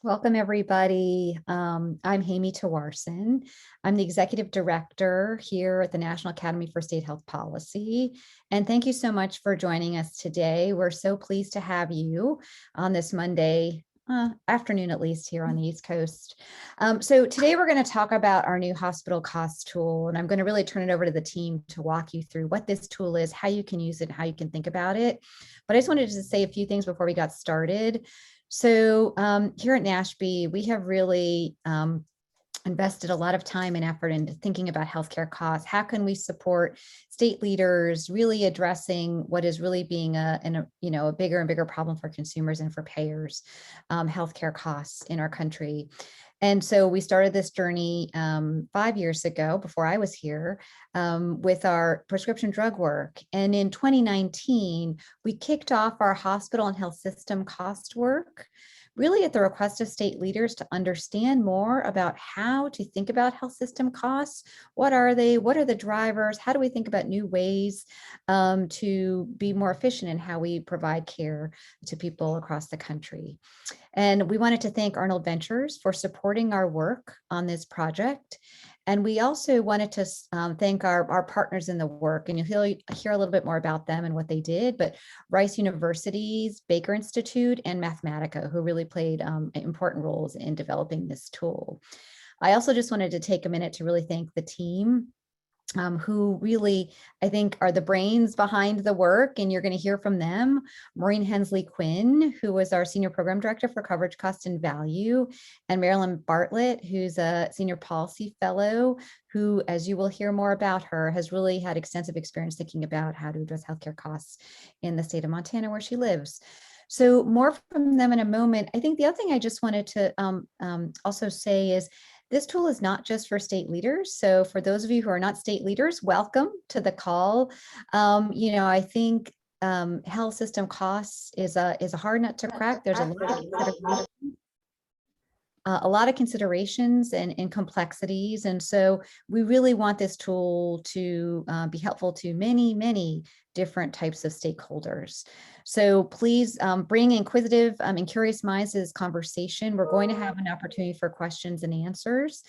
Welcome, everybody. I'm Hamie Tawarson. I'm the Executive Director here at the National Academy for State Health Policy. And thank you so much for joining us today. We're so pleased to have you on this Monday afternoon, at least here on the East Coast. So today we're going to talk about our new hospital cost tool, and I'm going to really turn it over to the team to walk you through what this tool is, how you can use it, and how you can think about it. But I just wanted to say a few things before we got started. So here at NASHP, we have really invested a lot of time and effort into thinking about healthcare costs. How can we support state leaders really addressing what is really being a bigger and bigger problem for consumers and for payers, healthcare costs in our country. And so we started this journey 5 years ago, before I was here, with our prescription drug work. And in 2019, we kicked off our hospital and health system cost work, really at the request of state leaders to understand more about how to think about health system costs. What are they? What are the drivers? How do we think about new ways to be more efficient in how we provide care to people across the country? And we wanted to thank Arnold Ventures for supporting our work on this project. And we also wanted to thank our partners in the work, and you'll hear a little bit more about them and what they did, but Rice University's Baker Institute and Mathematica, who really played important roles in developing this tool. I also just wanted to take a minute to really thank the team who really, I think, are the brains behind the work, and you're going to hear from them. Maureen Hensley Quinn, who was our Senior Program Director for Coverage, Cost, and Value, and Marilyn Bartlett, who's a Senior Policy Fellow, who, as you will hear more about her, has really had extensive experience thinking about how to address healthcare costs in the state of Montana, where she lives. So more from them in a moment. I think the other thing I just wanted to also say is, this tool is not just for state leaders. So for those of you who are not state leaders, welcome to the call. I think health system costs is a hard nut to crack. There's a lot of considerations and complexities. And so we really want this tool to be helpful to many, many different types of stakeholders. So please bring inquisitive and curious minds to this conversation. We're going to have an opportunity for questions and answers.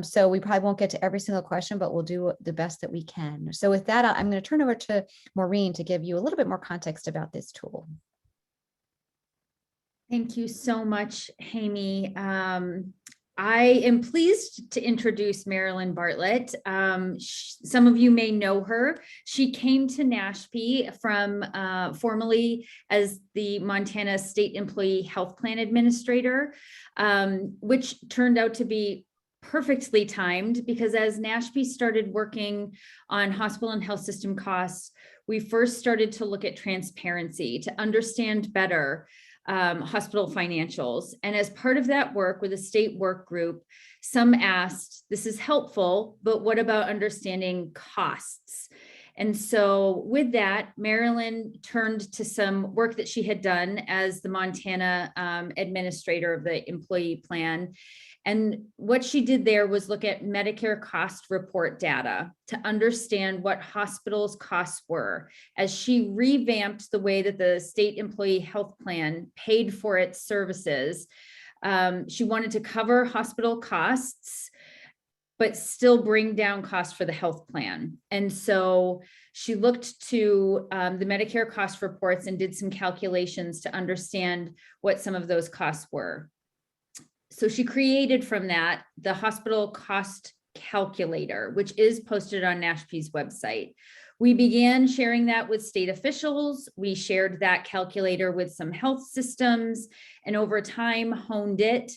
So we probably won't get to every single question, but we'll do the best that we can. So with that, I'm going to turn over to Maureen to give you a little bit more context about this tool. Thank you so much, Hamie. I am pleased to introduce Marilyn Bartlett. Some of you may know her. She came to NASHP from formerly as the Montana State Employee Health Plan Administrator, which turned out to be perfectly timed, because as NASHP started working on hospital and health system costs, we first started to look at transparency to understand better hospital financials. And as part of that work with a state work group, some asked, this is helpful, but what about understanding costs? And so with that, Marilyn turned to some work that she had done as the Montana administrator of the employee plan. And what she did there was look at Medicare Cost Report data to understand what hospitals' costs were, as she revamped the way that the state employee health plan paid for its services. She wanted to cover hospital costs, but still bring down costs for the health plan. And so she looked to the Medicare Cost Reports and did some calculations to understand what some of those costs were. So she created from that the hospital cost calculator, which is posted on NASHP's website. We began sharing that with state officials. We shared that calculator with some health systems, and over time honed it.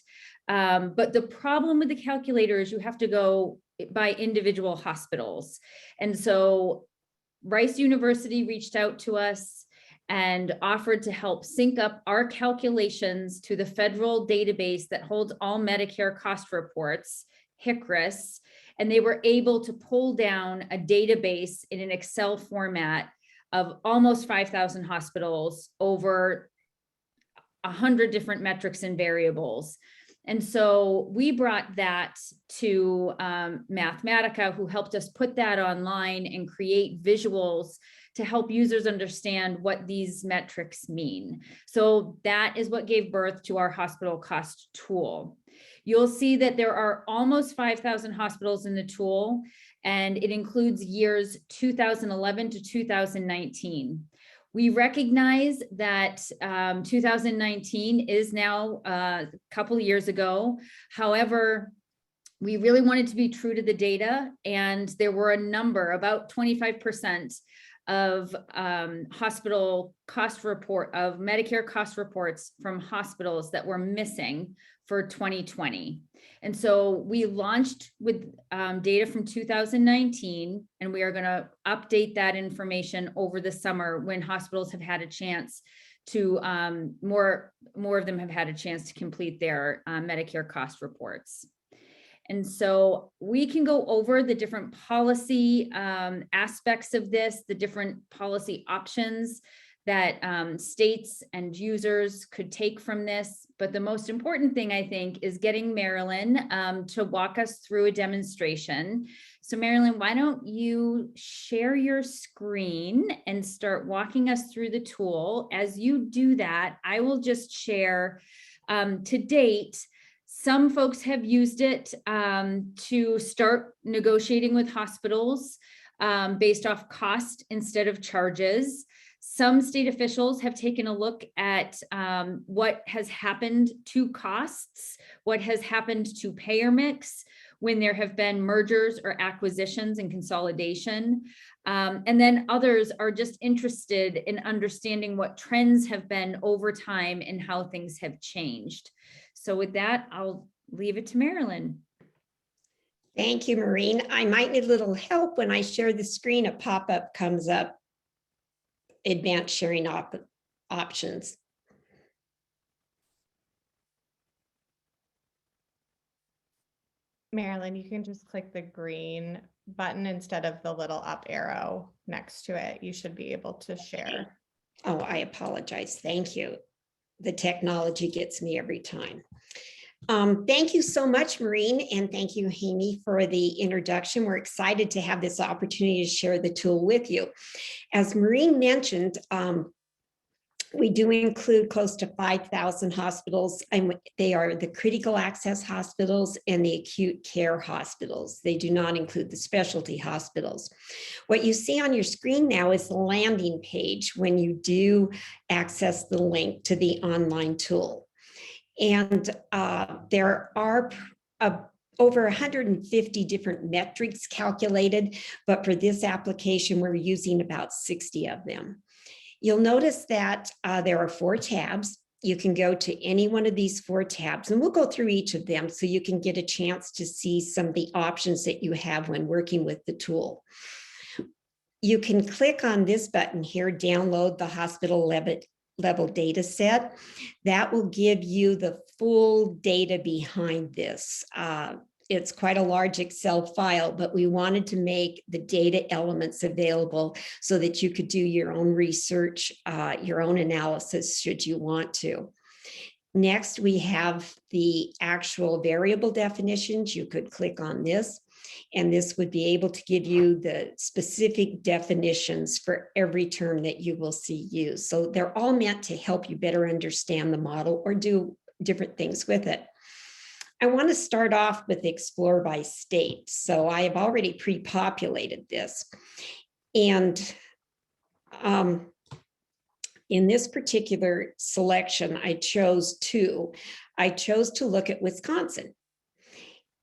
But the problem with the calculator is you have to go by individual hospitals. And so Rice University reached out to us and offered to help sync up our calculations to the federal database that holds all Medicare cost reports, HCRIS, and they were able to pull down a database in an Excel format of almost 5,000 hospitals over 100 different metrics and variables. And so we brought that to Mathematica, who helped us put that online and create visuals to help users understand what these metrics mean. So that is what gave birth to our hospital cost tool. You'll see that there are almost 5,000 hospitals in the tool, and it includes years 2011 to 2019. We recognize that 2019 is now a couple of years ago. However, we really wanted to be true to the data, and there were a number, about 25% of hospital cost report, of Medicare cost reports from hospitals that were missing for 2020. And so we launched with data from 2019, and we are going to update that information over the summer when hospitals have had a chance to, more of them have had a chance to complete their Medicare cost reports. And so we can go over the different policy aspects of this, the different policy options that states and users could take from this. But the most important thing, I think, is getting Marilyn to walk us through a demonstration. So Marilyn, why don't you share your screen and start walking us through the tool? As you do that, I will just share to date, some folks have used it to start negotiating with hospitals based off cost instead of charges. Some state officials have taken a look at what has happened to costs, what has happened to payer mix when there have been mergers or acquisitions and consolidation. And then others are just interested in understanding what trends have been over time and how things have changed. So with that, I'll leave it to Marilyn. Thank you, Maureen. I might need a little help when I share the screen. A pop-up comes up, advanced sharing options. Marilyn, you can just click the green button instead of the little up arrow next to it. You should be able to share. Oh, I apologize. Thank you. The technology gets me every time. Thank you so much, Maureen, and thank you, Amy, for the introduction. We're excited to have this opportunity to share the tool with you. As Maureen mentioned, we do include close to 5,000 hospitals, and they are the critical access hospitals and the acute care hospitals. They do not include the specialty hospitals. What you see on your screen now is the landing page when you do access the link to the online tool. And there are over 150 different metrics calculated, but for this application, we're using about 60 of them. You'll notice that there are 4 tabs. You can go to any one of these 4 tabs, and we'll go through each of them so you can get a chance to see some of the options that you have when working with the tool. You can click on this button here, download the hospital level data set. That will give you the full data behind this. It's quite a large Excel file, but we wanted to make the data elements available so that you could do your own research, your own analysis should you want to. Next, we have the actual variable definitions. You could click on this, and this would be able to give you the specific definitions for every term that you will see used. So they're all meant to help you better understand the model or do different things with it. I want to start off with Explore by State. So I have already pre-populated this. And in this particular selection, I chose 2. I chose to look at Wisconsin.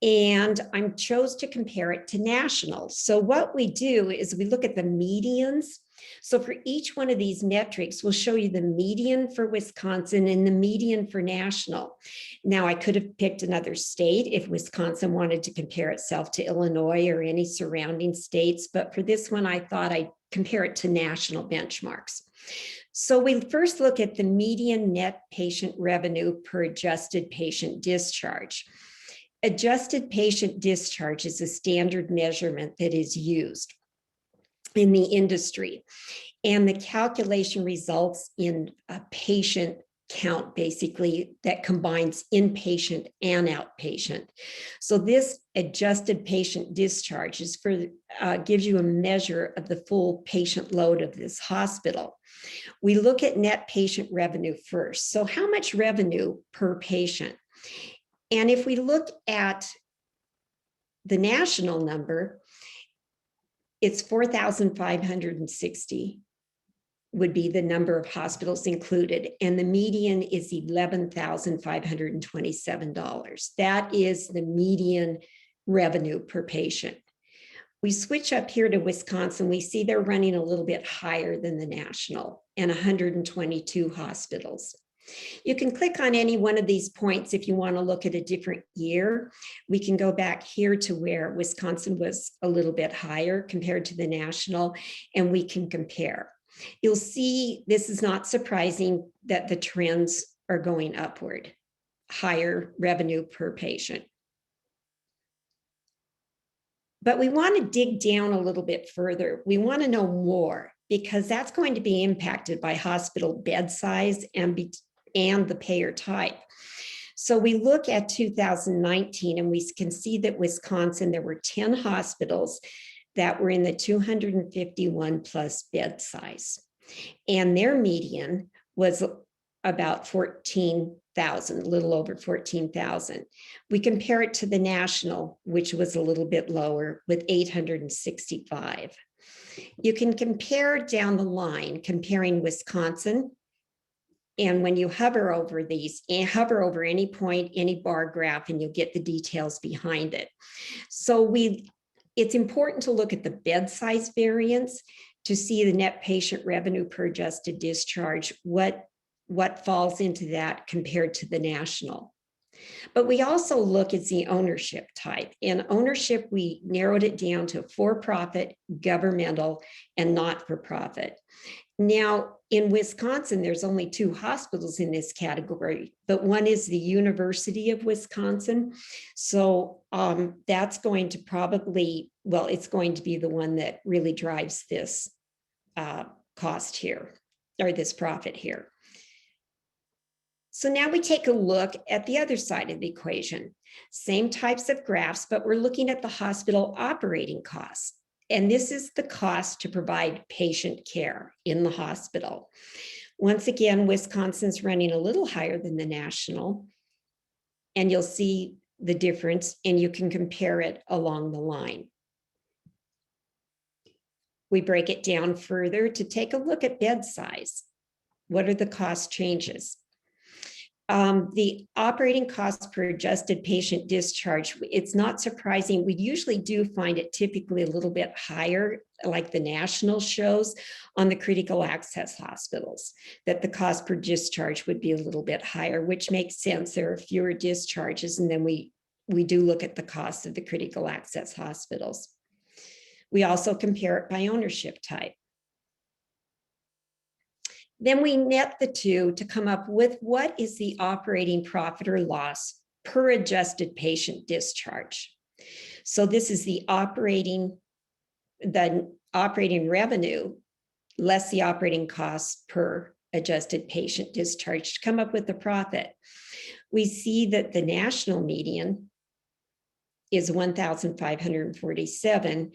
And I chose to compare it to national. So what we do is we look at the medians. So for each one of these metrics, we'll show you the median for Wisconsin and the median for national. Now, I could have picked another state if Wisconsin wanted to compare itself to Illinois or any surrounding states. But for this one, I thought I'd compare it to national benchmarks. So we first look at the median net patient revenue per adjusted patient discharge. Adjusted patient discharge is a standard measurement that is used in the industry, and the calculation results in a patient count basically that combines inpatient and outpatient. So this adjusted patient discharge is gives you a measure of the full patient load of this hospital. We look at net patient revenue first. So how much revenue per patient? And if we look at the national number, it's 4,560 would be the number of hospitals included, and the median is $11,527. That is the median revenue per patient. We switch up here to Wisconsin, we see they're running a little bit higher than the national, and 122 hospitals. You can click on any one of these points if you want to look at a different year. We can go back here to where Wisconsin was a little bit higher compared to the national, and we can compare. You'll see this is not surprising that the trends are going upward, higher revenue per patient. But we want to dig down a little bit further. We want to know more because that's going to be impacted by hospital bed size and the payer type. So we look at 2019 and we can see that Wisconsin, there were 10 hospitals that were in the 251 plus bed size. And their median was about 14,000, a little over 14,000. We compare it to the national, which was a little bit lower with 865. You can compare down the line, comparing Wisconsin. And when you hover over these, and hover over any point, any bar graph, and you'll get the details behind it. So it's important to look at the bed size variance to see the net patient revenue per adjusted discharge, what falls into that compared to the national. But we also look at the ownership type. In ownership, we narrowed it down to for-profit, governmental, and not-for-profit. Now, in Wisconsin, there's only 2 hospitals in this category, but one is the University of Wisconsin. So that's going to probably, well, it's going to be the one that really drives this cost here, or this profit here. So now we take a look at the other side of the equation. Same types of graphs, but we're looking at the hospital operating costs. And this is the cost to provide patient care in the hospital. Once again, Wisconsin's running a little higher than the national, and you'll see the difference, and you can compare it along the line. We break it down further to take a look at bed size. What are the cost changes? The operating costs per adjusted patient discharge, it's not surprising. We usually do find it typically a little bit higher, like the national shows on the critical access hospitals, that the cost per discharge would be a little bit higher, which makes sense. There are fewer discharges, and then we do look at the cost of the critical access hospitals. We also compare it by ownership type. Then we net the two to come up with what is the operating profit or loss per adjusted patient discharge. So this is the operating revenue less the operating costs per adjusted patient discharge to come up with the profit. We see that the national median is 1,547,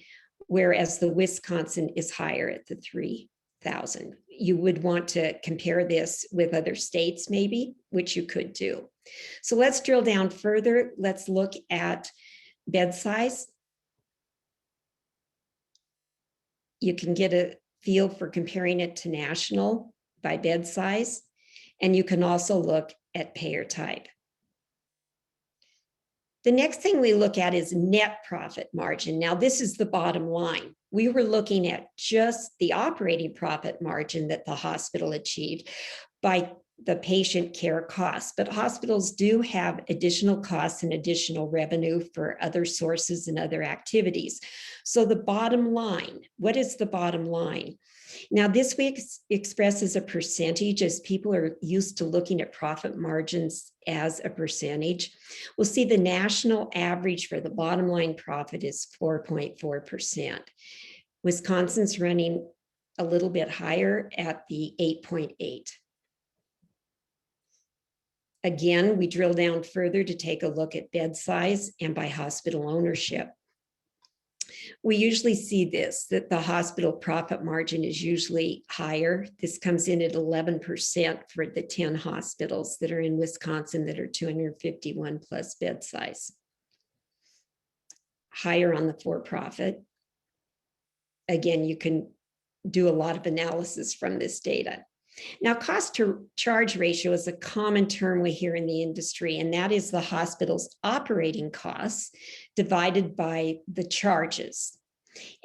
whereas the Wisconsin is higher at the 3,000. You would want to compare this with other states maybe, which you could do. So let's drill down further. Let's look at bed size. You can get a feel for comparing it to national by bed size, and you can also look at payer type. The next thing we look at is net profit margin. Now, this is the bottom line. We were looking at just the operating profit margin that the hospital achieved by the patient care costs, but hospitals do have additional costs and additional revenue for other sources and other activities. So the bottom line, what is the bottom line? Now, this we express as a percentage, as people are used to looking at profit margins as a percentage. We'll see the national average for the bottom line profit is 4.4%. Wisconsin's running a little bit higher at the 8.8. Again, we drill down further to take a look at bed size and by hospital ownership. We usually see this, that the hospital profit margin is usually higher. This comes in at 11% for the 10 hospitals that are in Wisconsin that are 251 plus bed size. Higher on the for-profit. Again, you can do a lot of analysis from this data. Now, cost to charge ratio is a common term we hear in the industry, and that is the hospital's operating costs divided by the charges.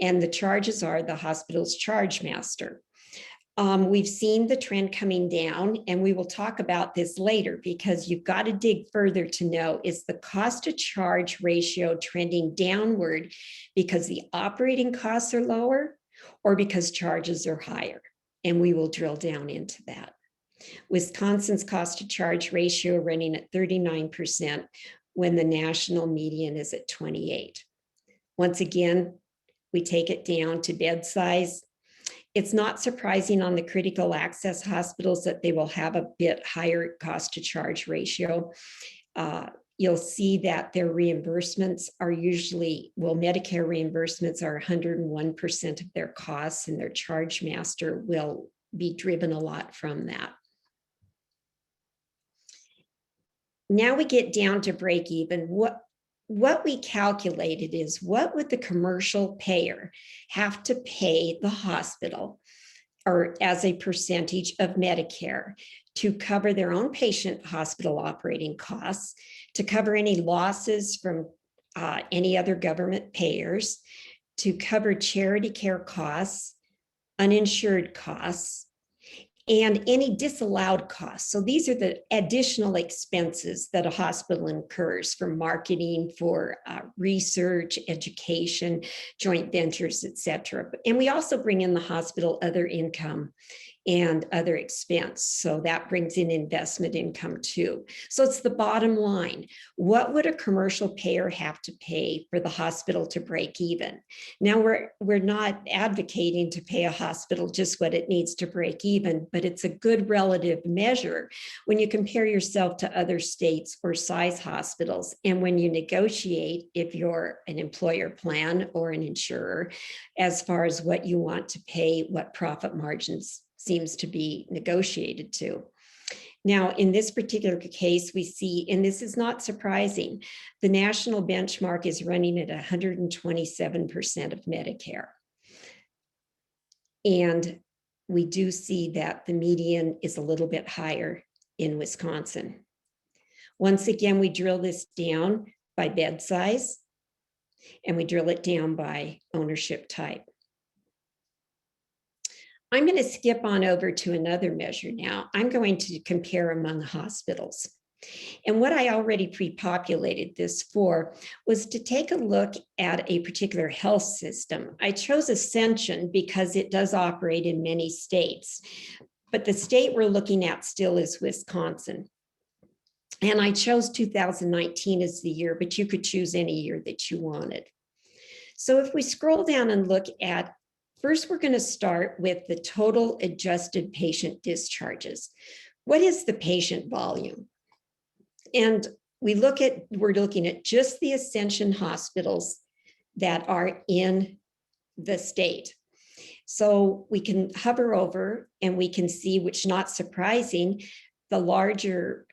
And the charges are the hospital's charge master. We've seen the trend coming down, and we will talk about this later because you've got to dig further to know, is the cost to charge ratio trending downward because the operating costs are lower or because charges are higher? And we will drill down into that. Wisconsin's cost to charge ratio running at 39% when the national median is at 28. Once again, we take it down to bed size. It's not surprising on the critical access hospitals that they will have a bit higher cost to charge ratio. You'll see that their reimbursements are usually, well, Medicare reimbursements are 101% of their costs, and their charge master will be driven a lot from that. Now we get down to break even. What we calculated is, what would the commercial payer have to pay the hospital, or as a percentage of Medicare, to cover their own patient hospital operating costs, to cover any losses from any other government payers, to cover charity care costs, uninsured costs, and any disallowed costs. So these are the additional expenses that a hospital incurs for marketing, for research, education, joint ventures, et cetera. And we also bring in the hospital other income and other expense. So that brings in investment income too. So it's the bottom line. What would a commercial payer have to pay for the hospital to break even? Now, we're not advocating to pay a hospital just what it needs to break even, but it's a good relative measure when you compare yourself to other states or size hospitals. And when you negotiate, if you're an employer plan or an insurer, as far as what you want to pay, what profit margins seems to be negotiated to. Now, in this particular case, we see, and this is not surprising, the national benchmark is running at 127% of Medicare. And we do see that the median is a little bit higher in Wisconsin. Once again, we drill this down by bed size, and we drill it down by ownership type. I'm going to skip on over to another measure now. I'm going to compare among hospitals. And what I already pre-populated this for was to take a look at a particular health system. I chose Ascension because it does operate in many states, but the state we're looking at still is Wisconsin. And I chose 2019 as the year, but you could choose any year that you wanted. So if we scroll down and look at, first, we're going to start with the total adjusted patient discharges. What is the patient volume? And we're looking at just the Ascension hospitals that are in the state. So we can hover over and we can see, which not surprising, the larger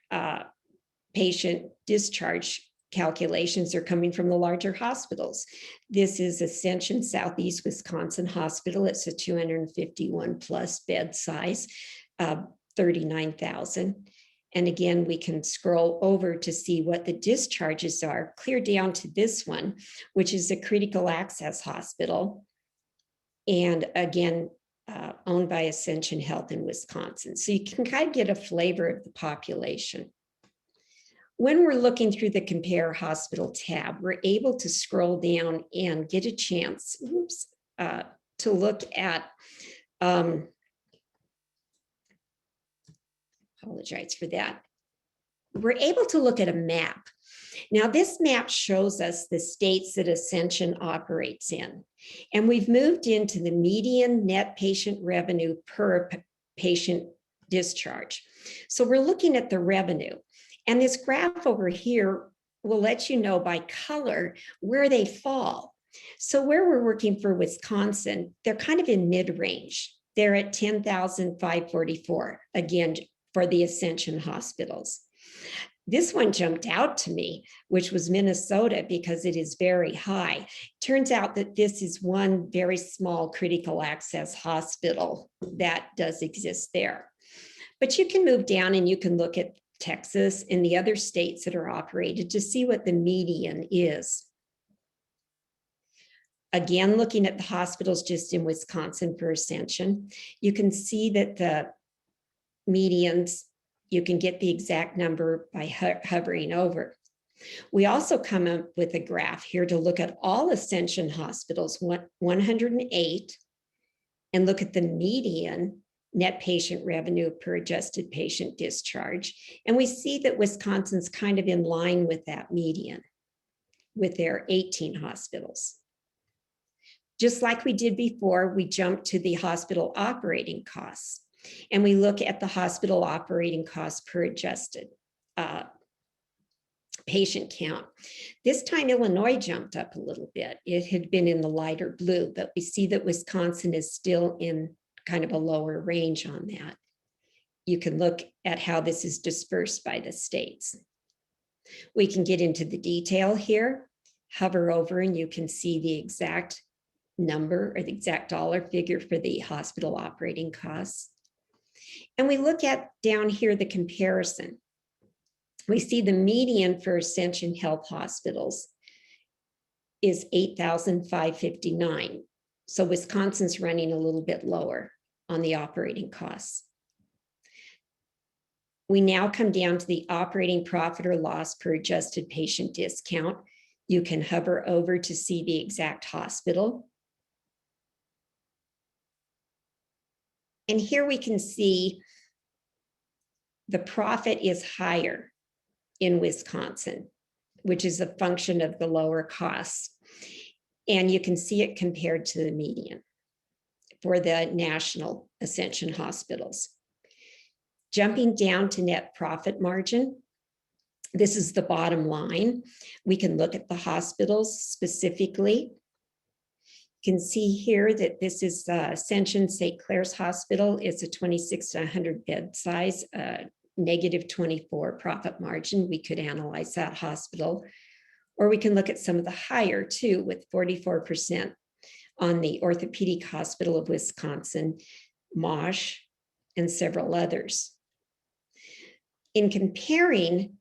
patient discharge calculations are coming from the larger hospitals. This is Ascension Southeast Wisconsin Hospital. It's a 251 plus bed size, 39,000. And again, we can scroll over to see what the discharges are, clear down to this one, which is a critical access hospital. And again, owned by Ascension Health in Wisconsin. So you can kind of get a flavor of the population. When we're looking through the Compare Hospital tab, we're able to scroll down and get a chance to look at, apologize for that. We're able to look at a map. Now, this map shows us the states that Ascension operates in, and we've moved into the median net patient revenue per patient discharge. So we're looking at the revenue. And this graph over here will let you know by color where they fall. So where we're working for Wisconsin, they're kind of in mid-range. They're at 10,544, again, for the Ascension hospitals. This one jumped out to me, which was Minnesota, because it is very high. Turns out that this is one very small critical access hospital that does exist there. But you can move down and you can look at Texas and the other states that are operated to see what the median is. Again, looking at the hospitals just in Wisconsin for Ascension, you can see that the medians, you can get the exact number by hovering over. We also come up with a graph here to look at all Ascension hospitals, 108, and look at the median net patient revenue per adjusted patient discharge. And we see that Wisconsin's kind of in line with that median with their 18 hospitals. Just like we did before, we jump to the hospital operating costs. And we look at the hospital operating costs per adjusted patient count. This time, Illinois jumped up a little bit. It had been in the lighter blue, but we see that Wisconsin is still in kind of a lower range on that. You can look at how this is dispersed by the states. We can get into the detail here, hover over, and you can see the exact number or the exact dollar figure for the hospital operating costs. And we look at down here the comparison. We see the median for Ascension Health hospitals is 8,559. So Wisconsin's running a little bit lower on the operating costs. We now come down to the operating profit or loss per adjusted patient discount. You can hover over to see the exact hospital. And here we can see the profit is higher in Wisconsin, which is a function of the lower costs. And you can see it compared to the median for the national Ascension hospitals. Jumping down to net profit margin, this is the bottom line. We can look at the hospitals specifically. You can see here that this is Ascension St. Clair's Hospital. It's a 26 to 100 bed size, negative 24 profit margin. We could analyze that hospital, or we can look at some of the higher too, with 44% on the Orthopedic Hospital of Wisconsin, MOSH, and several others. In comparing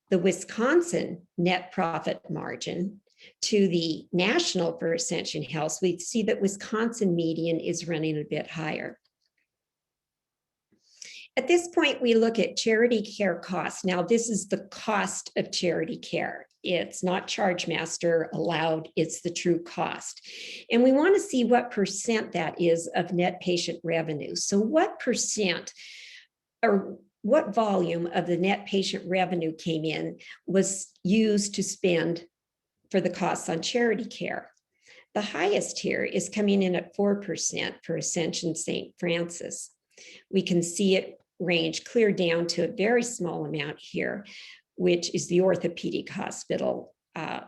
the Wisconsin net profit margin to the national for Ascension Health, we see that Wisconsin median is running a bit higher. At this point, we look at charity care costs. Now, this is the cost of charity care. It's not ChargeMaster allowed, it's the true cost. And we want to see what percent that is of net patient revenue. So what percent or what volume of the net patient revenue came in was used to spend for the costs on charity care? The highest here is coming in at 4% for Ascension St. Francis. We can see it range clear down to a very small amount here, which is the Orthopedic Hospital,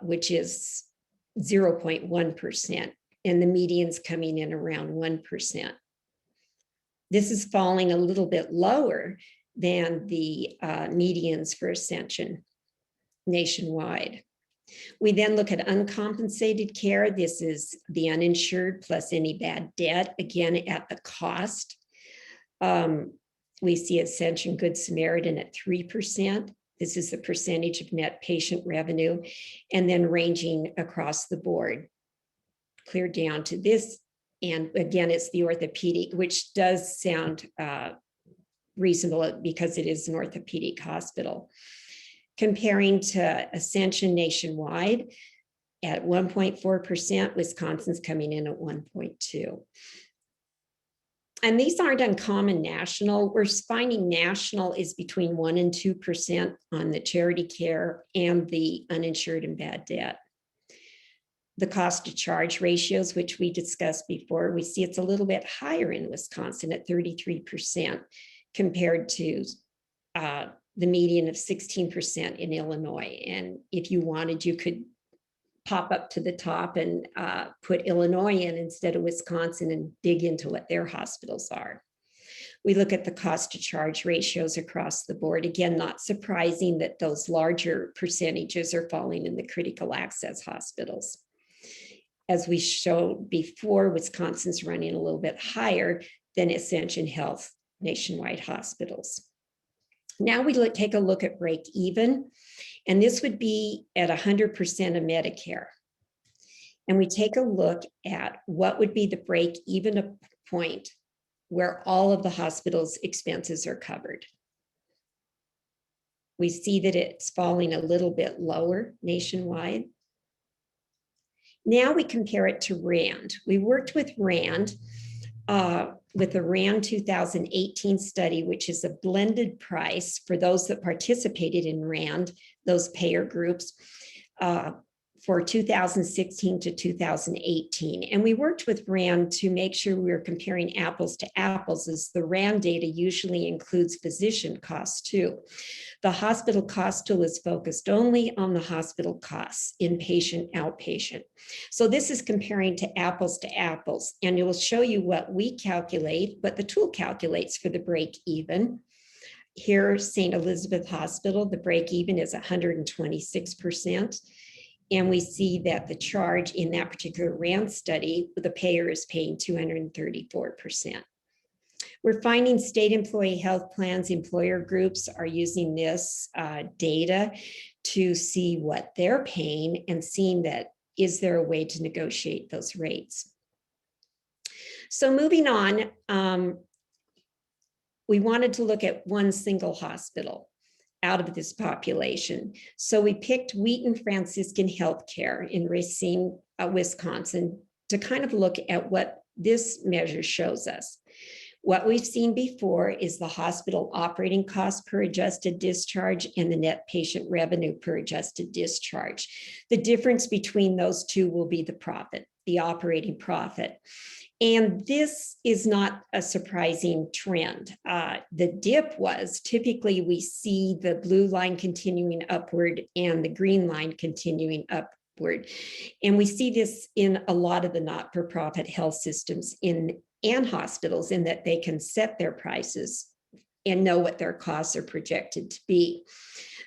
which is 0.1%, and the median's coming in around 1%. This is falling a little bit lower than the medians for Ascension nationwide. We then look at uncompensated care. This is the uninsured plus any bad debt, again at the cost. We see Ascension Good Samaritan at 3%. This is the percentage of net patient revenue, and then ranging across the board, clear down to this. And again, it's the orthopedic, which does sound reasonable because it is an orthopedic hospital. Comparing to Ascension nationwide at 1.4%, Wisconsin's coming in at 1.2%. And these aren't uncommon national. We're finding national is between 1% and 2% on the charity care and the uninsured and bad debt. The cost to charge ratios, which we discussed before, we see it's a little bit higher in Wisconsin at 33% compared to the median of 16% in Illinois. And if you wanted, you could pop up to the top and put Illinois in instead of Wisconsin and dig into what their hospitals are. We look at the cost to charge ratios across the board. Again, not surprising that those larger percentages are falling in the critical access hospitals. As we showed before, Wisconsin's running a little bit higher than Ascension Health nationwide hospitals. Now we take a look at break even, and this would be at 100% of Medicare. And we take a look at what would be the break even point where all of the hospital's expenses are covered. We see that it's falling a little bit lower nationwide. Now we compare it to RAND. We worked with RAND, with the RAND 2018 study, which is a blended price for those that participated in RAND, those payer groups, for 2016 to 2018. And we worked with RAND to make sure we were comparing apples to apples, as the RAND data usually includes physician costs too. The hospital cost tool is focused only on the hospital costs, inpatient, outpatient. So this is comparing to apples, and it will show you what we calculate, what the tool calculates for the break even. Here, St. Elizabeth Hospital, the break even is 126%. And we see that the charge in that particular RAND study, the payer is paying 234%. We're finding state employee health plans, employer groups are using this data to see what they're paying and seeing that, is there a way to negotiate those rates? So moving on, we wanted to look at one single hospital out of this population. So we picked Wheaton Franciscan Healthcare in Racine, Wisconsin, to kind of look at what this measure shows us. What we've seen before is the hospital operating cost per adjusted discharge and the net patient revenue per adjusted discharge. The difference between those two will be the profit, the operating profit. And this is not a surprising trend. The dip was, typically we see the blue line continuing upward and the green line continuing upward. And we see this in a lot of the not-for-profit health systems and hospitals, in that they can set their prices and know what their costs are projected to be.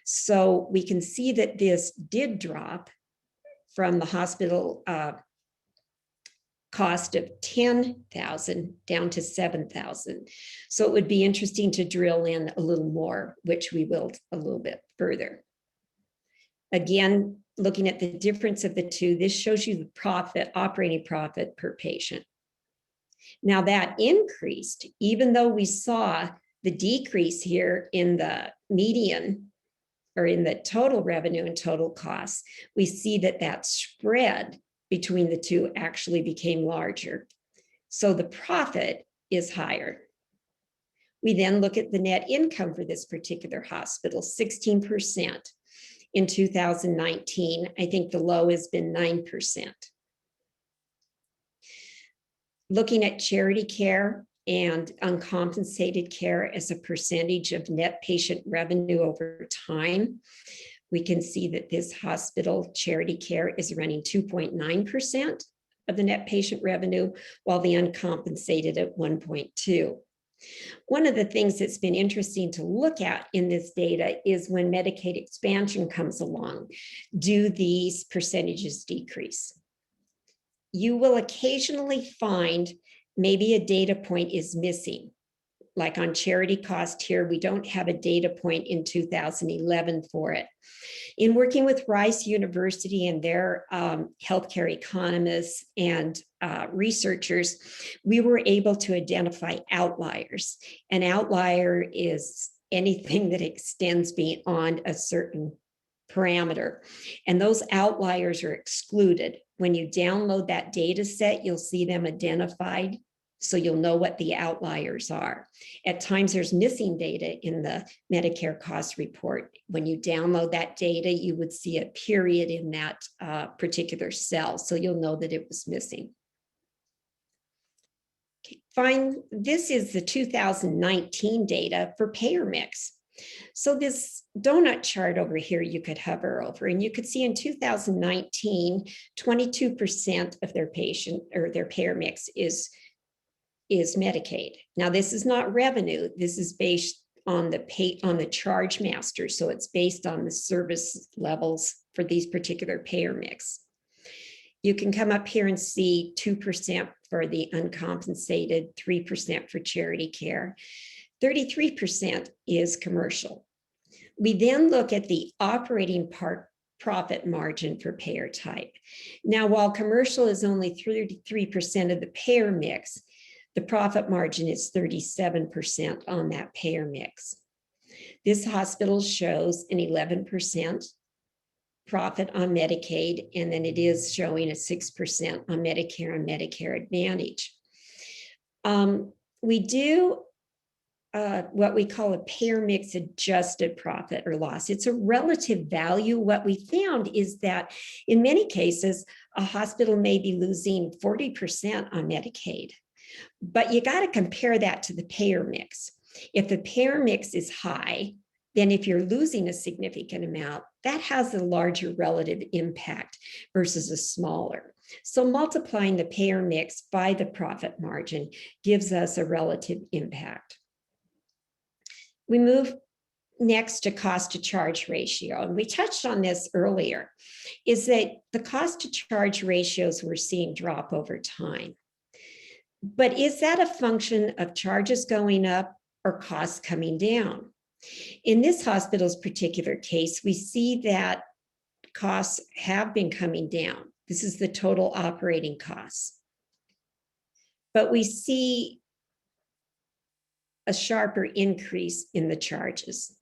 So we can see that this did drop from the hospital cost of $10,000 down to $7,000. So it would be interesting to drill in a little more, which we will a little bit further. Again, looking at the difference of the two, this shows you the profit, operating profit per patient. Now that increased, even though we saw the decrease here in the median, or in the total revenue and total costs, we see that that spread between the two actually became larger. So the profit is higher. We then look at the net income for this particular hospital, 16% in 2019. I think the low has been 9%. Looking at charity care and uncompensated care as a percentage of net patient revenue over time, we can see that this hospital charity care is running 2.9% of the net patient revenue, while the uncompensated at 1.2%. One of the things that's been interesting to look at in this data is when Medicaid expansion comes along, do these percentages decrease? You will occasionally find maybe a data point is missing. Like on charity cost here, we don't have a data point in 2011 for it. In working with Rice University and their healthcare economists and researchers, we were able to identify outliers. An outlier is anything that extends beyond a certain parameter, and those outliers are excluded. When you download that data set, you'll see them identified, so you'll know what the outliers are. At times there's missing data in the Medicare Cost Report. When you download that data, you would see a period in that particular cell, so you'll know that it was missing. Okay, fine. This is the 2019 data for payer mix. So this donut chart over here, you could hover over, and you could see in 2019, 22% of their patient or their payer mix is Medicaid. Now, this is not revenue. This is based on the charge master. So it's based on the service levels for these particular payer mix. You can come up here and see 2% for the uncompensated, 3% for charity care. 33% is commercial. We then look at the operating profit margin for payer type. Now, while commercial is only 33% of the payer mix, the profit margin is 37% on that payer mix. This hospital shows an 11% profit on Medicaid, and then it is showing a 6% on Medicare and Medicare Advantage. We do what we call a payer mix adjusted profit or loss. It's a relative value. What we found is that in many cases, a hospital may be losing 40% on Medicaid, but you got to compare that to the payer mix. If the payer mix is high, then if you're losing a significant amount, that has a larger relative impact versus a smaller. So multiplying the payer mix by the profit margin gives us a relative impact. We move next to cost to charge ratio, and we touched on this earlier, is that the cost to charge ratios we're seeing drop over time. But is that a function of charges going up or costs coming down? In this hospital's particular case, we see that costs have been coming down. This is the total operating costs. But we see a sharper increase in the charges.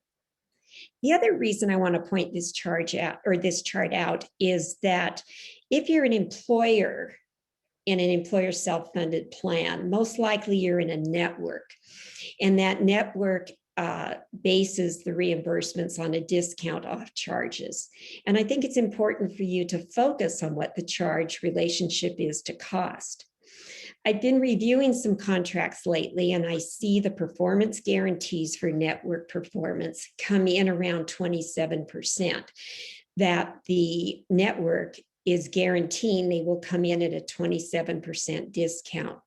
The other reason I want to point this chart out is that if you're an employer in an employer self-funded plan, most likely you're in a network, and that network bases the reimbursements on a discount off charges. And I think it's important for you to focus on what the charge relationship is to cost. I've been reviewing some contracts lately, and I see the performance guarantees for network performance come in around 27%, that the network is guaranteeing they will come in at a 27% discount.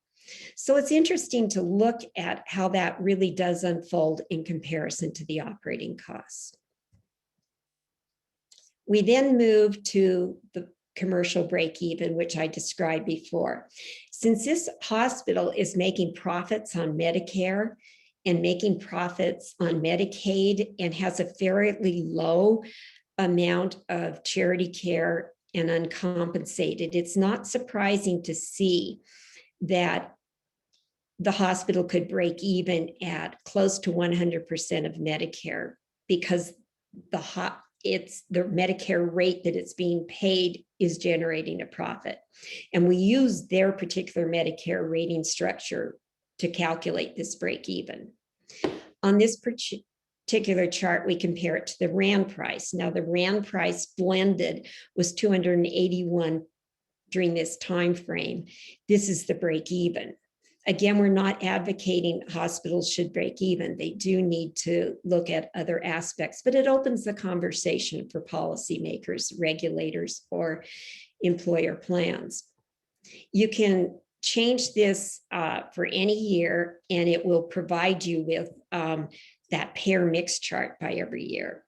So it's interesting to look at how that really does unfold in comparison to the operating costs. We then move to the commercial break even, which I described before. Since this hospital is making profits on Medicare and making profits on Medicaid and has a fairly low amount of charity care and uncompensated, it's not surprising to see that the hospital could break even at close to 100% of Medicare, because it's the Medicare rate that it's being paid is generating a profit. And we use their particular Medicare rating structure to calculate this break even. On this particular chart, we compare it to the RAND price. Now, the RAND price blended was 281 during this time frame. This is the break even. Again, we're not advocating hospitals should break even. They do need to look at other aspects, but it opens the conversation for policymakers, regulators, or employer plans. You can change this for any year, and it will provide you with that payer mix chart by every year.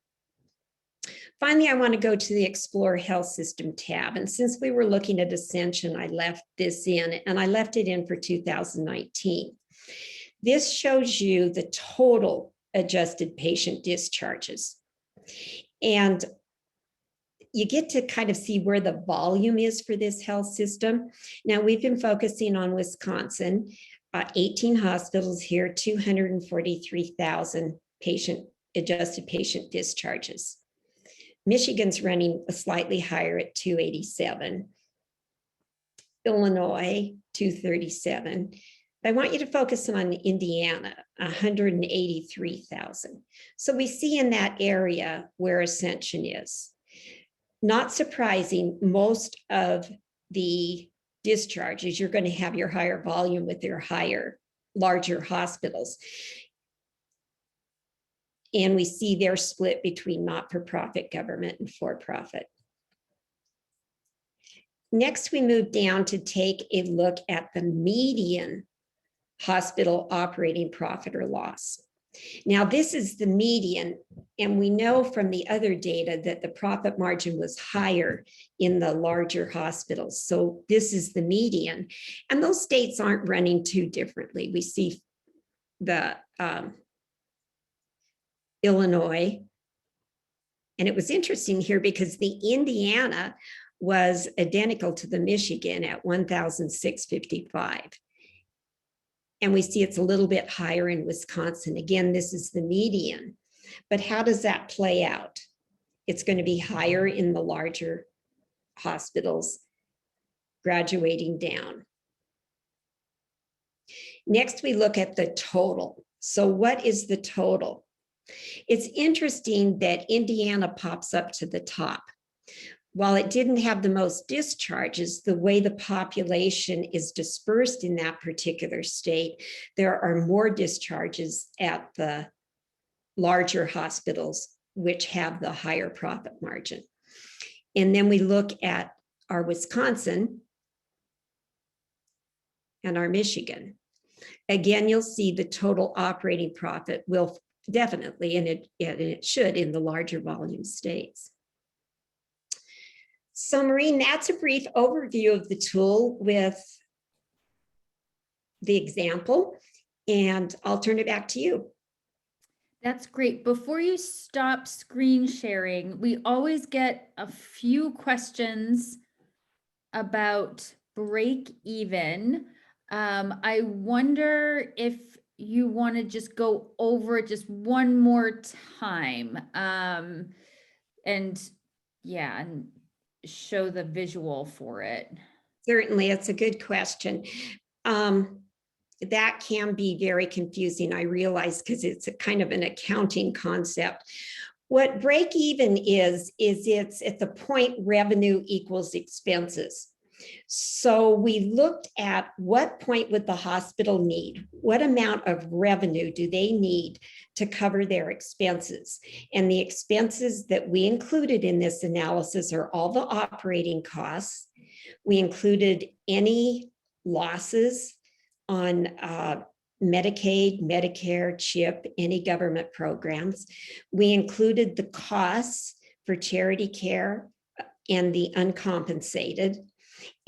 Finally, I want to go to the Explore Health System tab. And since we were looking at Ascension, I left this in, and I left it in for 2019. This shows you the total adjusted patient discharges. And you get to kind of see where the volume is for this health system. Now, we've been focusing on Wisconsin, 18 hospitals here, 243,000 adjusted patient discharges. Michigan's running slightly higher at 287. Illinois, 237. I want you to focus on Indiana, 183,000. So we see in that area where Ascension is. Not surprising, most of the discharges, you're going to have your higher volume with their larger hospitals. And we see their split between not-for-profit, government, and for-profit. Next, we move down to take a look at the median hospital operating profit or loss. Now, this is the median, and we know from the other data that the profit margin was higher in the larger hospitals. So this is the median, and those states aren't running too differently. We see the Illinois, and it was interesting here because the Indiana was identical to the Michigan at 1,655. And we see it's a little bit higher in Wisconsin. Again, this is the median. But how does that play out? It's going to be higher in the larger hospitals, graduating down. Next, we look at the total. So what is the total? It's interesting that Indiana pops up to the top. While it didn't have the most discharges, the way the population is dispersed in that particular state, there are more discharges at the larger hospitals, which have the higher profit margin. And then we look at our Wisconsin and our Michigan. Again, you'll see the total operating profit will definitely, and it should in the larger volume states. So Maureen, that's a brief overview of the tool with the example, and I'll turn it back to you. That's great. Before you stop screen sharing, we always get a few questions about break even. I wonder if you want to just go over it just one more time, and show the visual for it. Certainly, it's a good question. That can be very confusing, I realize, because it's a kind of an accounting concept. What break even is it's at the point revenue equals expenses. So we looked at what point would the hospital need? What amount of revenue do they need to cover their expenses? And the expenses that we included in this analysis are all the operating costs. We included any losses on Medicaid, Medicare, CHIP, any government programs. We included the costs for charity care and the uncompensated.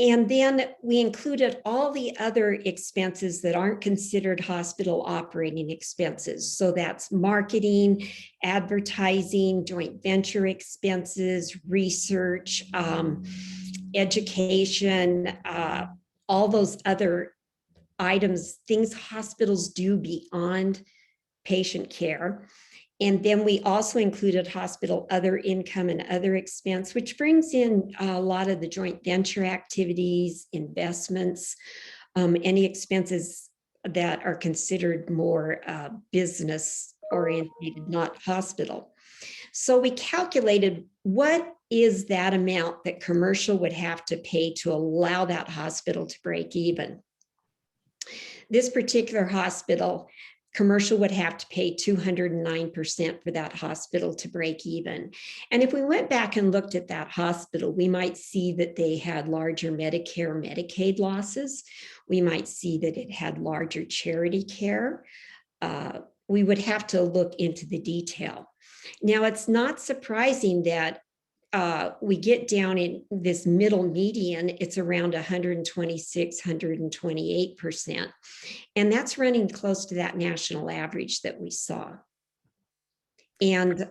And then we included all the other expenses that aren't considered hospital operating expenses. So that's marketing, advertising, joint venture expenses, research, education, all those other items, things hospitals do beyond patient care. And then we also included hospital other income and other expense, which brings in a lot of the joint venture activities, investments, any expenses that are considered more business oriented, not hospital. So we calculated what is that amount that commercial would have to pay to allow that hospital to break even. This particular hospital, commercial would have to pay 209% for that hospital to break even. And if we went back and looked at that hospital, we might see that they had larger Medicare, Medicaid losses. We might see that it had larger charity care. We would have to look into the detail. Now, it's not surprising that we get down in this middle median, it's around 126, 128%. And that's running close to that national average that we saw. And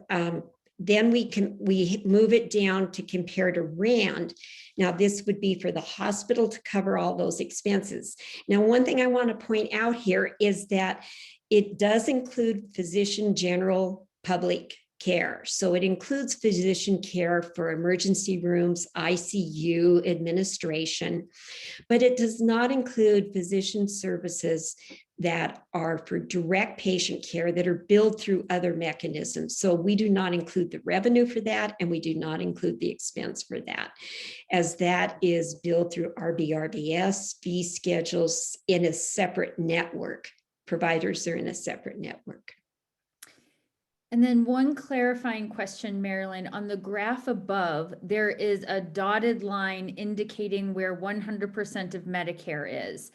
then we move it down to compare to RAND. Now, this would be for the hospital to cover all those expenses. Now, one thing I want to point out here is that it does include physician general public care. So it includes physician care for emergency rooms, ICU administration, but it does not include physician services that are for direct patient care that are billed through other mechanisms. So we do not include the revenue for that, and we do not include the expense for that, as that is billed through RBRBS, fee schedules in a separate network. Providers are in a separate network. And then one clarifying question, Marilyn, on the graph above, there is a dotted line indicating where 100% of Medicare is.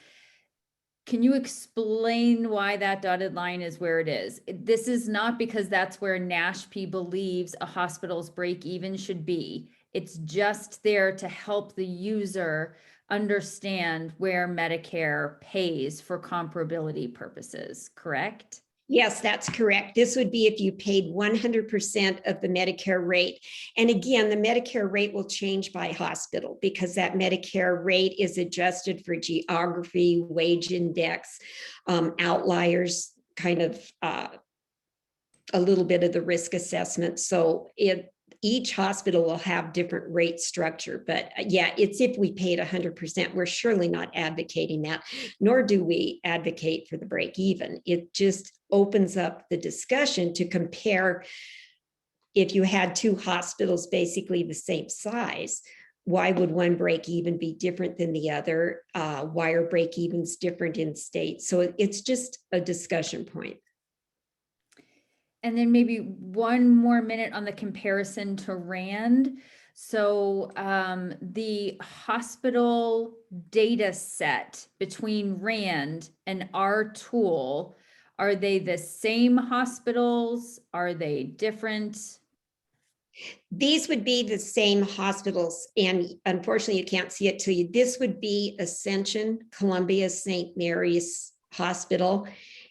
Can you explain why that dotted line is where it is? This is not because that's where NASHP believes a hospital's break even should be. It's just there to help the user understand where Medicare pays for comparability purposes, correct? Yes, that's correct. This would be if you paid 100% of the Medicare rate. And again, the Medicare rate will change by hospital because that Medicare rate is adjusted for geography, wage index, outliers, kind of a little bit of the risk assessment. So each hospital will have different rate structure, but yeah, it's if we paid 100%. We're surely not advocating that, nor do we advocate for the break even. It just opens up the discussion to compare. If you had two hospitals basically the same size, why would one break even be different than the other? Why are break evens different in states? So it's just a discussion point. And then maybe one more minute on the comparison to RAND. So the hospital data set between RAND and our tool, are they the same hospitals? Are they different? These would be the same hospitals, and unfortunately you can't see it to you. This would be Ascension Columbia St. Mary's Hospital,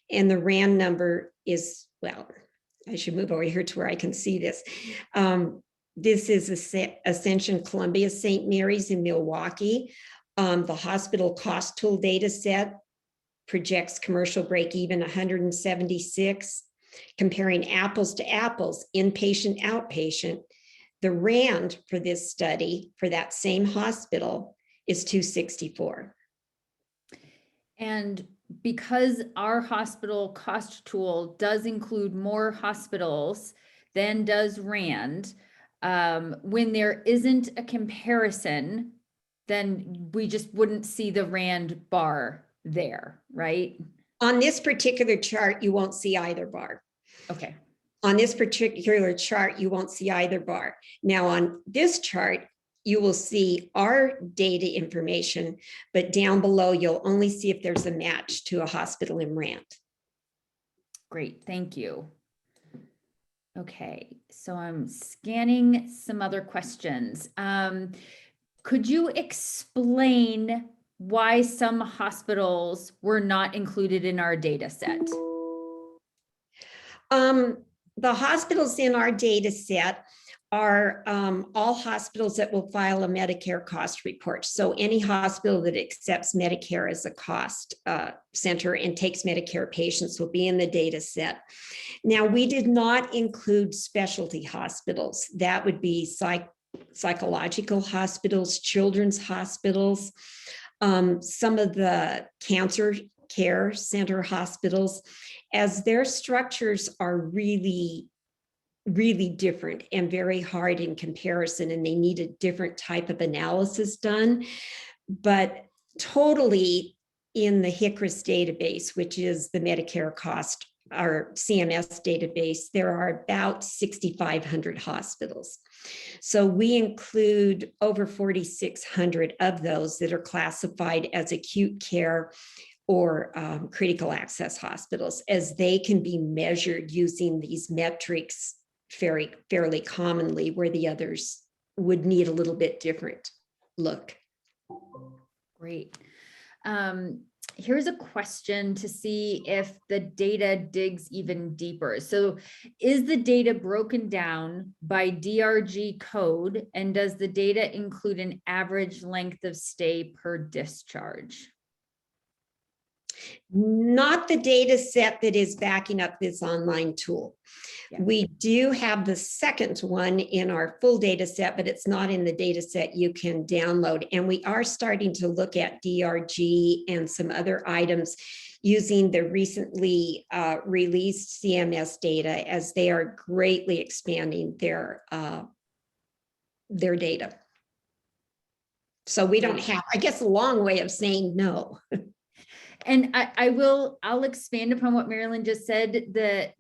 and the RAND number is, well, I should move over here to where I can see this. This is Ascension Columbia St. Mary's in Milwaukee. The hospital cost tool data set projects commercial break even 176. Comparing apples to apples, inpatient, outpatient, the RAND for this study for that same hospital is 264. And because our hospital cost tool does include more hospitals than does RAND, when there isn't a comparison, then we just wouldn't see the RAND bar there, right? On this particular chart, you won't see either bar. Okay. On this particular chart, you won't see either bar. Now on this chart, you will see our data information, but down below, you'll only see if there's a match to a hospital in RAND. Great, thank you. Okay, so I'm scanning some other questions. Could you explain why some hospitals were not included in our data set? The hospitals in our data set are all hospitals that will file a Medicare cost report. So any hospital that accepts Medicare as a cost center and takes Medicare patients will be in the data set. Now, we did not include specialty hospitals. That would be psychological hospitals, children's hospitals, some of the cancer care center hospitals, as their structures are really different and very hard in comparison, and they need a different type of analysis done. But totally in the HCRIS database, which is the Medicare cost, our CMS database, there are about 6,500 hospitals. So we include over 4,600 of those that are classified as acute care or critical access hospitals, as they can be measured using these metrics fairly commonly, where the others would need a little bit different look. Great. Here's a question to see if the data digs even deeper. So is the data broken down by DRG code, and does the data include an average length of stay per discharge? Not the data set that is backing up this online tool. Yeah. We do have the second one in our full data set, but it's not in the data set you can download. And we are starting to look at DRG and some other items using the recently released CMS data, as they are greatly expanding their data. So we don't have, I guess, a long way of saying no. And I'll expand upon what Marilyn just said, that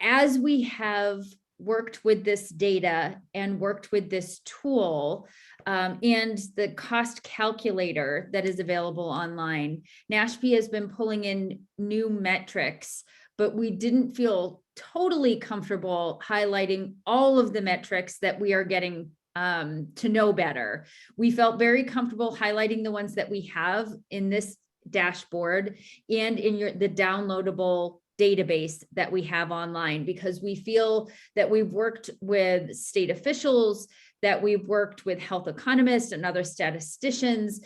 as we have worked with this data and worked with this tool and the cost calculator that is available online, NASHP has been pulling in new metrics, but we didn't feel totally comfortable highlighting all of the metrics that we are getting to know better. We felt very comfortable highlighting the ones that we have in this dashboard and in the downloadable database that we have online, because we feel that we've worked with state officials, that we've worked with health economists and other statisticians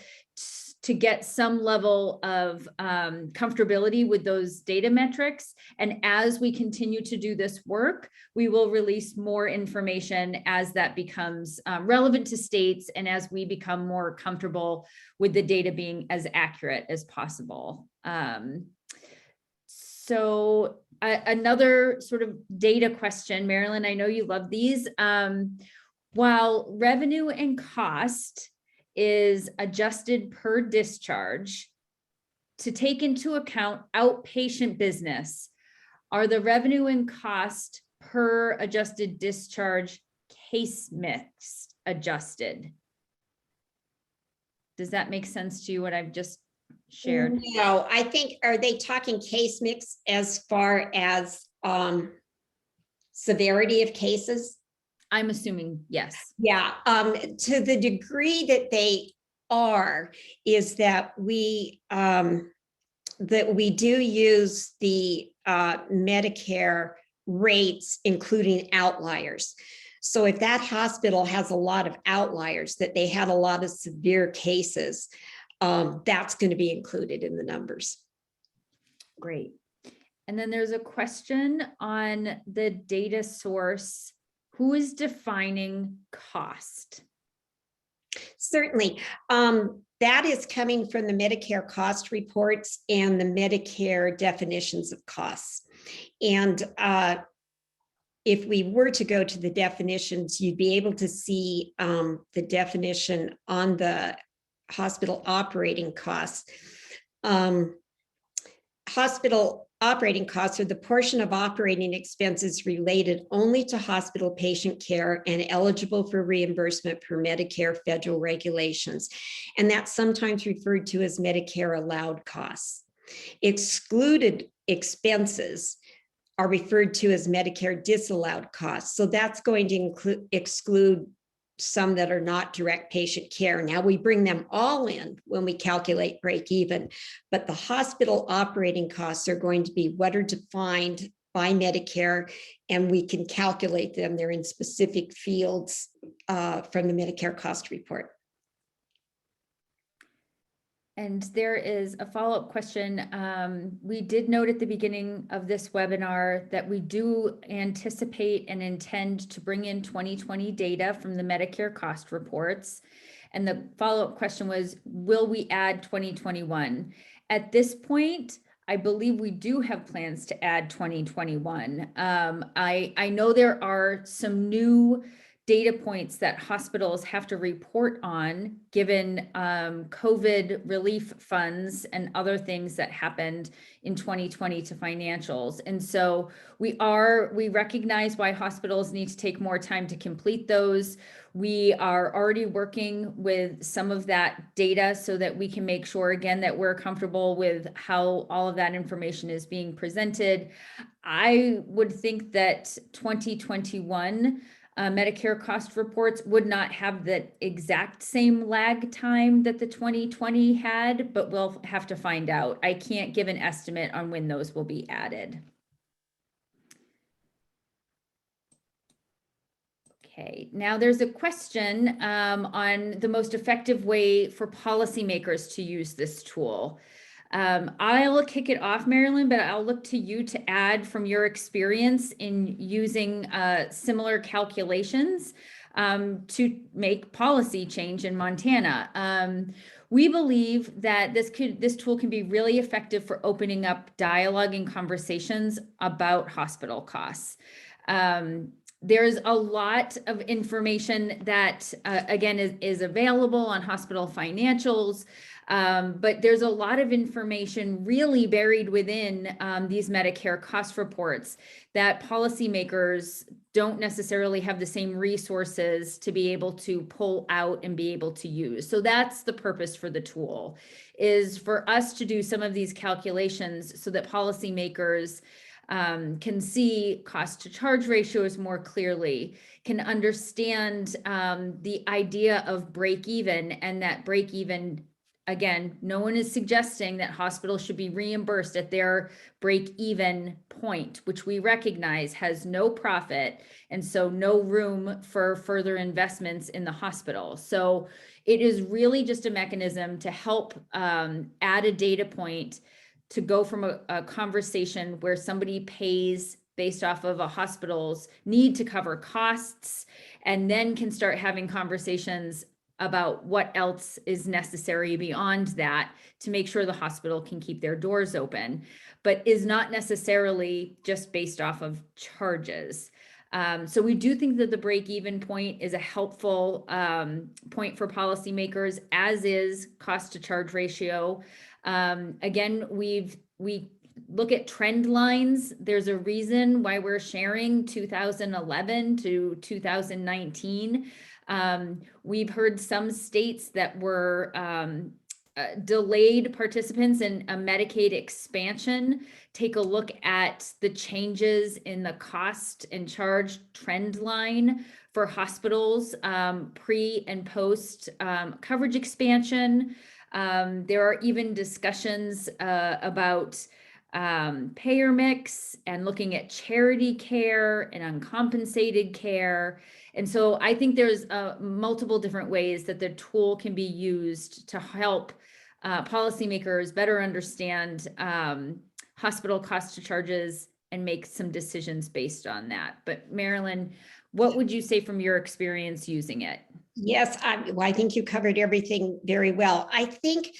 to get some level of comfortability with those data metrics. And as we continue to do this work, we will release more information as that becomes relevant to states and as we become more comfortable with the data being as accurate as possible. So another sort of data question, Marilyn, I know you love these. While revenue and cost is adjusted per discharge to take into account outpatient business, are the revenue and cost per adjusted discharge case mix adjusted? Does that make sense to you, what I've just shared? No, I think, are they talking case mix as far as severity of cases? I'm assuming yes. Yeah, to the degree that they are, is that we do use the Medicare rates, including outliers. So if that hospital has a lot of outliers, that they had a lot of severe cases, that's going to be included in the numbers. Great. And then there's a question on the data source. Who is defining cost? Certainly. That is coming from the Medicare Cost Reports and the Medicare definitions of costs. And if we were to go to the definitions, you'd be able to see the definition on the hospital operating costs. Hospital operating costs are the portion of operating expenses related only to hospital patient care and eligible for reimbursement per Medicare federal regulations. And that's sometimes referred to as Medicare allowed costs. Excluded expenses are referred to as Medicare disallowed costs. So that's going to exclude some that are not direct patient care. Now we bring them all in when we calculate break even, but the hospital operating costs are going to be what are defined by Medicare, and we can calculate them. They're in specific fields from the Medicare Cost Report. And there is a follow-up question. We did note at the beginning of this webinar that we do anticipate and intend to bring in 2020 data from the Medicare Cost Reports. And the follow-up question was, will we add 2021? At this point, I believe we do have plans to add 2021. I know there are some new data points that hospitals have to report on given COVID relief funds and other things that happened in 2020 to financials. And so we recognize why hospitals need to take more time to complete those. We are already working with some of that data so that we can make sure, again, that we're comfortable with how all of that information is being presented. I would think that 2021 Medicare cost reports would not have the exact same lag time that the 2020 had, but we'll have to find out. I can't give an estimate on when those will be added. Okay, now there's a question on the most effective way for policymakers to use this tool. I'll kick it off, Marilyn, but I'll look to you to add from your experience in using similar calculations to make policy change in Montana. We believe that this tool can be really effective for opening up dialogue and conversations about hospital costs. There's a lot of information that, again, is available on hospital financials, but there's a lot of information really buried within these Medicare cost reports that policymakers don't necessarily have the same resources to be able to pull out and be able to use. So that's the purpose for the tool, is for us to do some of these calculations so that policymakers can see cost to charge ratios more clearly, can understand the idea of break even, and that break even, again, no one is suggesting that hospitals should be reimbursed at their break even point, which we recognize has no profit and so no room for further investments in the hospital. So it is really just a mechanism to help add a data point to go from a conversation where somebody pays based off of a hospital's need to cover costs, and then can start having conversations about what else is necessary beyond that to make sure the hospital can keep their doors open, but is not necessarily just based off of charges. So we do think that the break-even point is a helpful point for policymakers, as is cost to charge ratio. Again, we look at trend lines. There's a reason why we're sharing 2011 to 2019. We've heard some states that were delayed participants in a Medicaid expansion take a look at the changes in the cost and charge trend line for hospitals pre and post coverage expansion. There are even discussions about payer mix and looking at charity care and uncompensated care. And so I think there's multiple different ways that the tool can be used to help policymakers better understand hospital cost to charges and make some decisions based on that. But Marilyn, what would you say from your experience using it? Yes, I think you covered everything very well. I think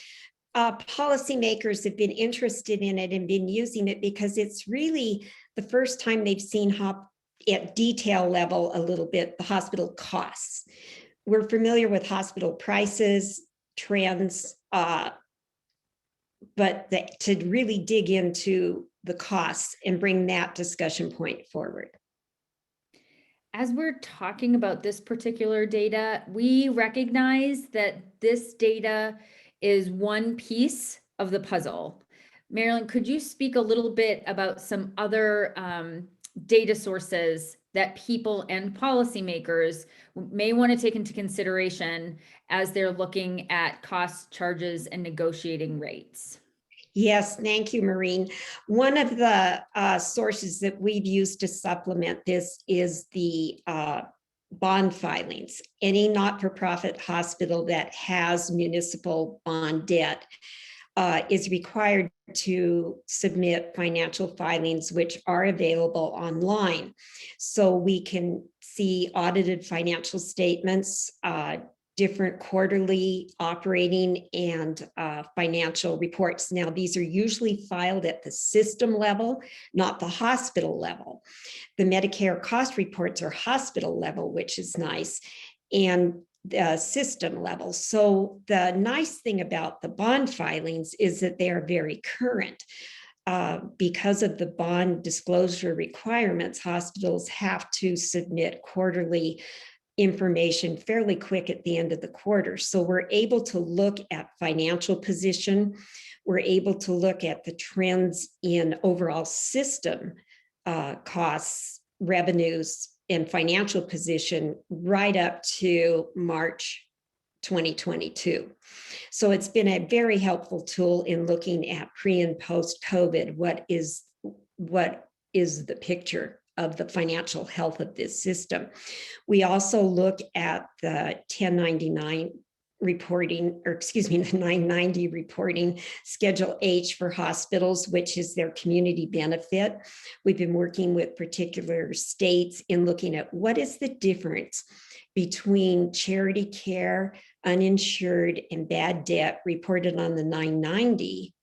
policymakers have been interested in it and been using it because it's really the first time they've seen at detail level a little bit the hospital costs. We're familiar with hospital prices, trends, but to really dig into the costs and bring that discussion point forward. As we're talking about this particular data, we recognize that this data is one piece of the puzzle. Marilyn, could you speak a little bit about some other data sources that people and policymakers may want to take into consideration as they're looking at costs, charges, and negotiating rates? Yes, thank you, Maureen. One of the sources that we've used to supplement this is the bond filings. Any not-for-profit hospital that has municipal bond debt is required to submit financial filings, which are available online. So we can see audited financial statements, different quarterly operating and financial reports. Now, these are usually filed at the system level, not the hospital level. The Medicare cost reports are hospital level, which is nice, and the system level. So the nice thing about the bond filings is that they are very current. Because of the bond disclosure requirements, hospitals have to submit quarterly information fairly quick at the end of the quarter. So we're able to look at financial position. We're able to look at the trends in overall system costs, revenues, and financial position right up to March 2022. So it's been a very helpful tool in looking at pre and post COVID. What is the picture of the financial health of this system? We also look at the 1099 reporting, or excuse me, the 990 reporting, Schedule H for hospitals, which is their community benefit. We've been working with particular states in looking at what is the difference between charity care, uninsured, and bad debt reported on the 990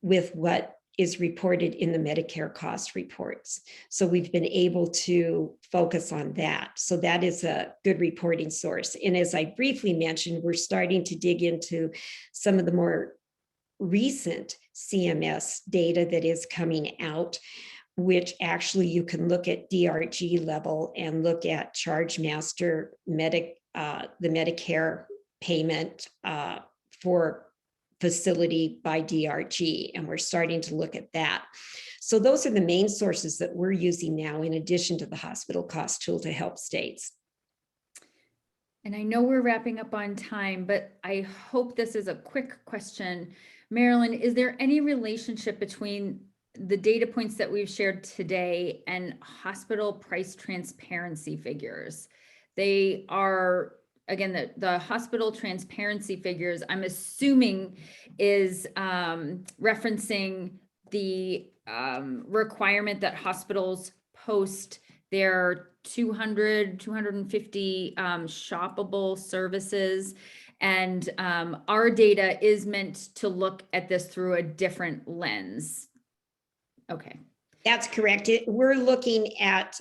with what is reported in the Medicare Cost Reports. So we've been able to focus on that. So that is a good reporting source. And as I briefly mentioned, we're starting to dig into some of the more recent CMS data that is coming out, which actually you can look at DRG level and look at charge master the Medicare payment for facility by DRG, and we're starting to look at that. So those are the main sources that we're using now, in addition to the hospital cost tool to help states. And I know we're wrapping up on time, but I hope this is a quick question. Marilyn, is there any relationship between the data points that we've shared today and hospital price transparency figures? They are, again, the hospital transparency figures, I'm assuming is referencing the requirement that hospitals post their 250 shoppable services. And our data is meant to look at this through a different lens. Okay. That's correct. We're looking at,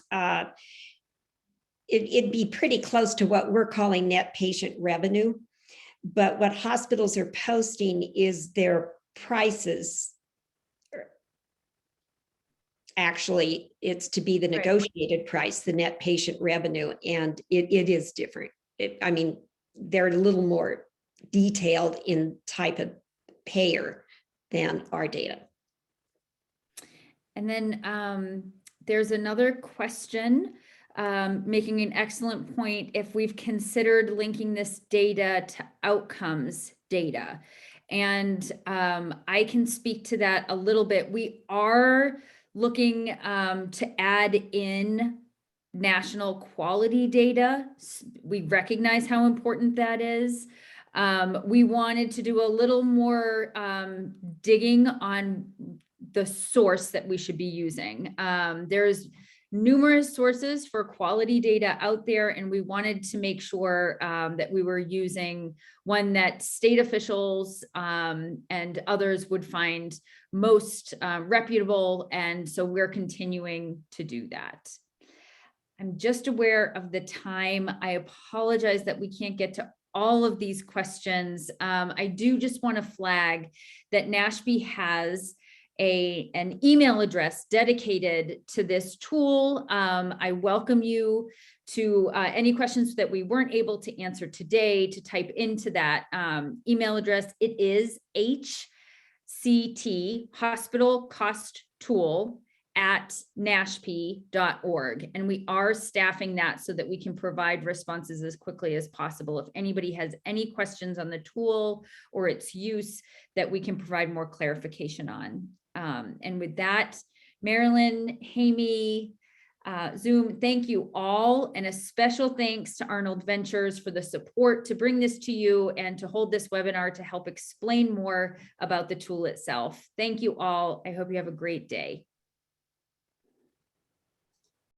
it'd be pretty close to what we're calling net patient revenue. But what hospitals are posting is their prices. Actually, it's to be the negotiated price, the net patient revenue, and it is different. I mean, they're a little more detailed in type of payer than our data. And then there's another question making an excellent point if we've considered linking this data to outcomes data. And I can speak to that a little bit. We are looking to add in national quality data. We recognize how important that is. We wanted to do a little more digging on the source that we should be using. There's numerous sources for quality data out there, and we wanted to make sure that we were using one that state officials and others would find most reputable, and so we're continuing to do that. I'm just aware of the time. I apologize that we can't get to all of these questions. I do just want to flag that NASHP has an email address dedicated to this tool. I welcome you to any questions that we weren't able to answer today to type into that email address. It is HCT, Hospital Cost Tool, @nashp.org. And we are staffing that so that we can provide responses as quickly as possible. If anybody has any questions on the tool or its use, that we can provide more clarification on. And with that, Marilyn, Hamey, Zoom, thank you all. And a special thanks to Arnold Ventures for the support to bring this to you and to hold this webinar to help explain more about the tool itself. Thank you all. I hope you have a great day.